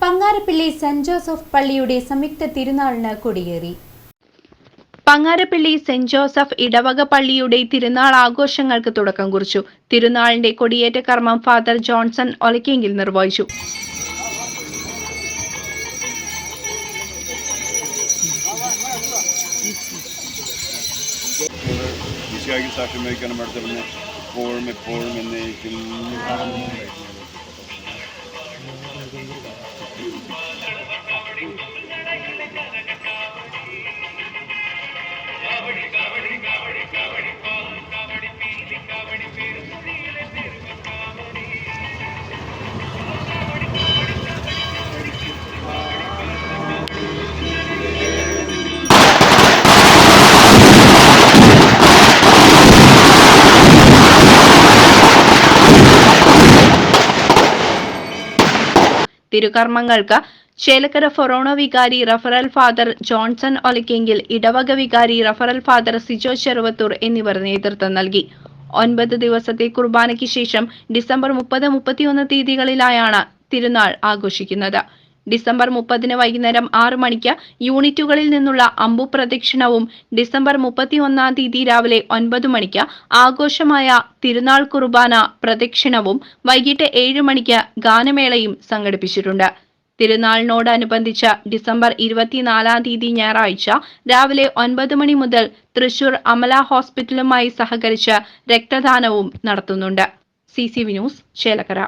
Pangarappilly saint Joseph പള്ളിയുടെ സംയുക്ത തിരുനാളിന് കൊടിയേറി. പങ്ങാരപ്പള്ളി സെന്റ് ജോസഫ് ഇടവക പള്ളിയുടെ തിരുനാൾ ആഘോഷങ്ങൾക്ക് തുടക്കം കുറിച്ചു. തിരുനാളിന്റെ കൊടിയേറ്റ കർമ്മം ഫാദർ ജോൺസൺ ഒലക്കെങ്കിൽ നിർവഹിച്ചു. തിരുകർമ്മങ്ങൾക്ക് ചേലക്കര ഫൊറോണ വികാരി റഫറൽ ഫാദർ ജോൺസൺ ഒലക്കെങ്കിൽ, ഇടവക വികാരി റഫറൽ ഫാദർ സിജോ ചെറുവത്തൂർ എന്നിവർ നേതൃത്വം നൽകി. 9 ദിവസത്തെ കുർബാനയ്ക്ക് ശേഷം ഡിസംബർ 30, 31 തീയതികളിലായാണ് തിരുനാൾ ആഘോഷിക്കുന്നത്. ഡിസംബർ 30 വൈകുന്നേരം 6 മണിക്ക് യൂണിറ്റുകളിൽ നിന്നുള്ള അമ്പു പ്രദക്ഷിണവും, ഡിസംബർ 31 തീയതി രാവിലെ 9 മണിക്ക് ആഘോഷമായ തിരുനാൾ കുർബാന പ്രദക്ഷിണവും, വൈകിട്ട് 7 മണിക്ക് ഗാനമേളയും സംഘടിപ്പിച്ചിട്ടുണ്ട്. തിരുനാളിനോടനുബന്ധിച്ച് ഡിസംബർ 24 തീയതി ഞായറാഴ്ച രാവിലെ 9 മണി മുതൽ തൃശൂർ അമല ഹോസ്പിറ്റലുമായി സഹകരിച്ച് രക്തദാനവും നടത്തുന്നുണ്ട്. CCV news, Chelakkara.